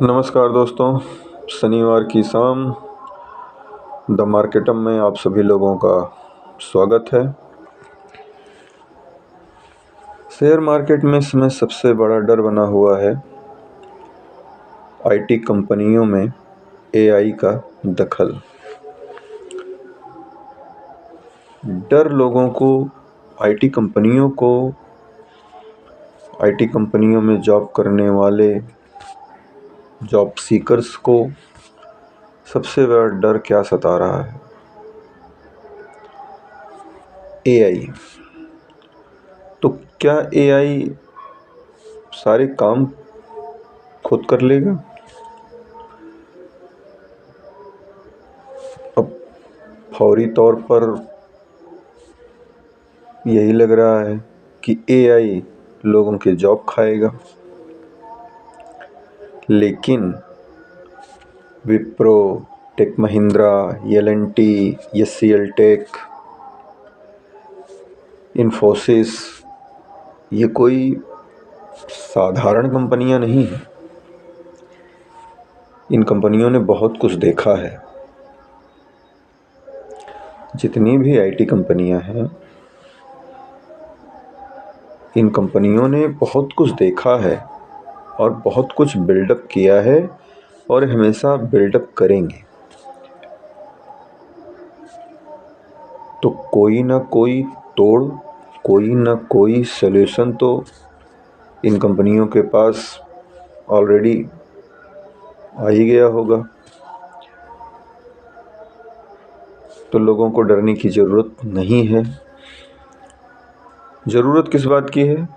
नमस्कार दोस्तों, शनिवार की शाम द मार्केटम में आप सभी लोगों का स्वागत है। शेयर मार्केट में इस समय सबसे बड़ा डर बना हुआ है आईटी कंपनियों में एआई का दखल। डर लोगों को, आईटी कंपनियों में जॉब करने वाले जॉब सीकर्स को सबसे बड़ा डर क्या सता रहा है? एआई। तो क्या एआई सारे काम खुद कर लेगा? अब फौरी तौर पर यही लग रहा है कि एआई लोगों के जॉब खाएगा, लेकिन विप्रो, टेक महिंद्रा, एल&टी, एचसीएल टेक, इन्फोसिस, ये कोई साधारण कंपनियां नहीं हैं। इन कंपनियों ने बहुत कुछ देखा है। जितनी भी आईटी कंपनियां हैं, इन कंपनियों ने बहुत कुछ देखा है और बहुत कुछ बिल्डअप किया है और हमेशा बिल्डअप करेंगे। तो कोई ना कोई तोड़, कोई ना कोई सॉल्यूशन तो इन कंपनियों के पास ऑलरेडी आ ही गया होगा। तो लोगों को डरने की ज़रूरत नहीं है। ज़रूरत किस बात की है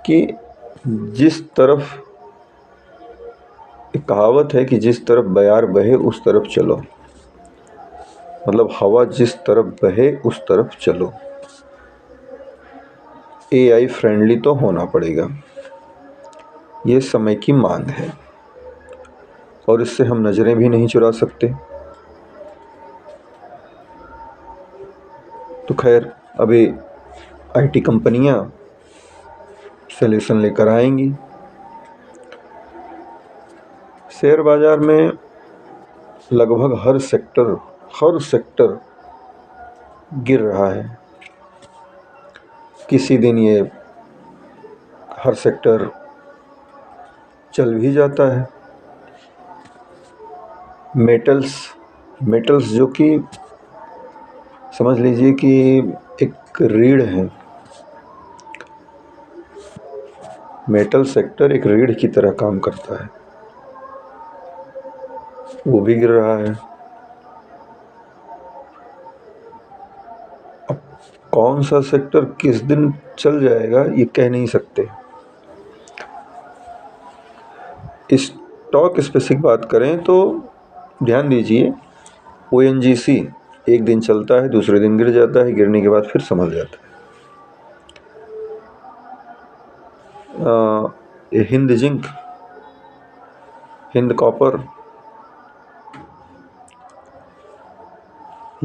कि जिस तरफ, एक कहावत है कि जिस तरफ बयार बहे उस तरफ चलो, मतलब हवा जिस तरफ बहे उस तरफ चलो। एआई फ्रेंडली तो होना पड़ेगा, ये समय की मांग है और इससे हम नज़रें भी नहीं चुरा सकते। तो खैर, अभी आईटी कंपनियां सॉल्यूशन लेकर आएंगी। शेयर बाजार में लगभग हर सेक्टर गिर रहा है। किसी दिन ये हर सेक्टर चल भी जाता है। मेटल्स जो कि समझ लीजिए कि एक रीढ़ है। मेटल सेक्टर एक रीढ़ की तरह काम करता है, वो भी गिर रहा है। अब कौन सा सेक्टर किस दिन चल जाएगा ये कह नहीं सकते। स्टॉक स्पेसिफिक बात करें तो ध्यान दीजिए, ओएनजीसी एक दिन चलता है, दूसरे दिन गिर जाता है, गिरने के बाद फिर संभल जाता है। Hind zinc, Hind copper,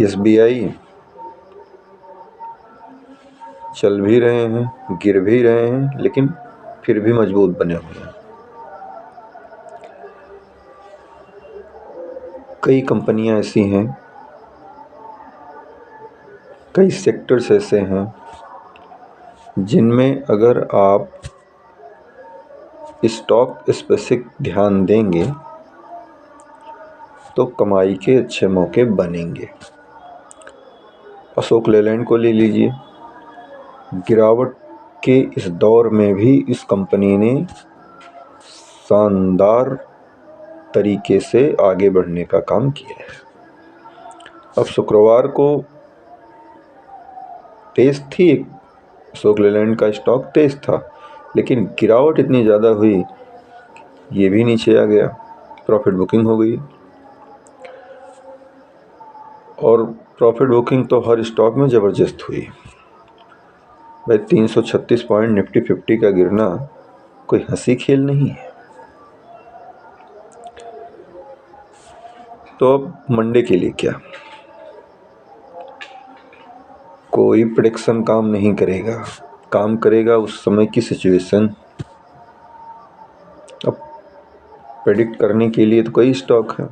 SBI चल भी रहे हैं, गिर भी रहे हैं, लेकिन फिर भी मजबूत बने हुए हैं। कई कंपनियां ऐसी हैं, कई सेक्टर्स ऐसे हैं जिनमें अगर आप स्टॉक स्पेसिफिक ध्यान देंगे तो कमाई के अच्छे मौके बनेंगे। अशोक लेलैंड को ले लीजिए, गिरावट के इस दौर में भी इस कंपनी ने शानदार तरीके से आगे बढ़ने का काम किया है। अब शुक्रवार को तेज थी, अशोक लेलैंड का स्टॉक तेज था, लेकिन गिरावट इतनी ज़्यादा हुई ये भी नीचे आ गया, प्रॉफिट बुकिंग हो गई। और प्रॉफिट बुकिंग तो हर स्टॉक में ज़बरदस्त हुई भाई। 336 पॉइंट निफ्टी 50 का गिरना कोई हंसी खेल नहीं है। तो अब मंडे के लिए क्या, कोई प्रेडिक्शन काम नहीं करेगा, काम करेगा उस समय की सिचुएशन। अब प्रेडिक्ट करने के लिए तो कई स्टॉक हैं,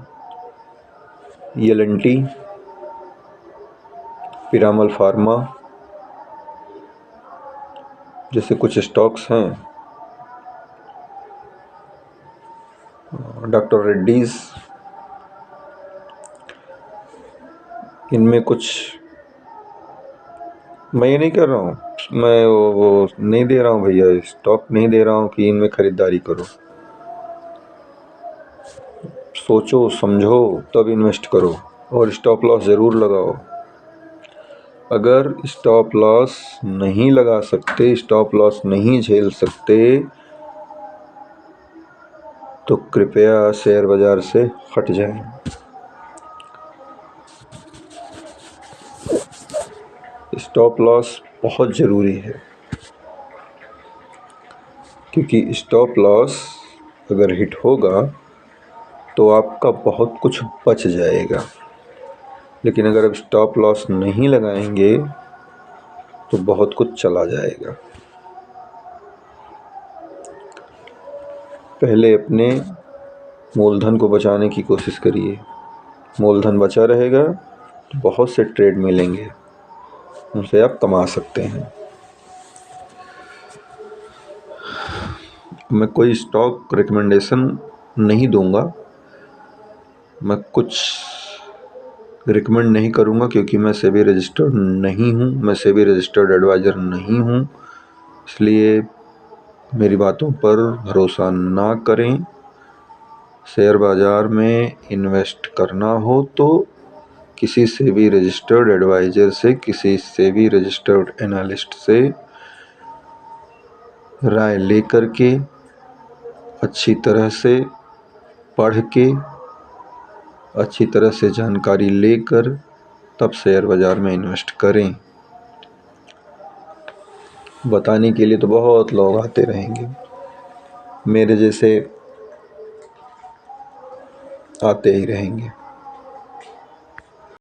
एल&टी, पिरामल फार्मा जैसे कुछ स्टॉक्स हैं, डॉक्टर रेड्डीज, इनमें कुछ मैं ये नहीं कर रहा हूँ, मैं वो नहीं दे रहा हूँ भैया, स्टॉक नहीं दे रहा हूँ कि इनमें खरीदारी करो। सोचो समझो तब इन्वेस्ट करो और स्टॉप लॉस ज़रूर लगाओ। अगर स्टॉप लॉस नहीं लगा सकते, स्टॉप लॉस नहीं झेल सकते, तो कृपया शेयर बाज़ार से हट जाएं। स्टॉप लॉस बहुत ज़रूरी है, क्योंकि स्टॉप लॉस अगर हिट होगा तो आपका बहुत कुछ बच जाएगा। लेकिन अगर आप स्टॉप लॉस नहीं लगाएंगे तो बहुत कुछ चला जाएगा। पहले अपने मूलधन को बचाने की कोशिश करिए। मूलधन बचा रहेगा तो बहुत से ट्रेड मिलेंगे, उनसे आप कमा सकते हैं। मैं कोई स्टॉक रिकमेंडेशन नहीं दूंगा, मैं कुछ रिकमेंड नहीं करूंगा, क्योंकि मैं सेबी रजिस्टर्ड नहीं हूं, मैं सेबी रजिस्टर्ड एडवाइज़र नहीं हूं। इसलिए मेरी बातों पर भरोसा ना करें। शेयर बाज़ार में इन्वेस्ट करना हो तो किसी सेबी रजिस्टर्ड एडवाइज़र से, किसी सेबी रजिस्टर्ड एनालिस्ट से राय लेकर के, अच्छी तरह से पढ़ के, अच्छी तरह से जानकारी लेकर तब शेयर बाज़ार में इन्वेस्ट करें। बताने के लिए तो बहुत लोग आते रहेंगे, मेरे जैसे आते ही रहेंगे।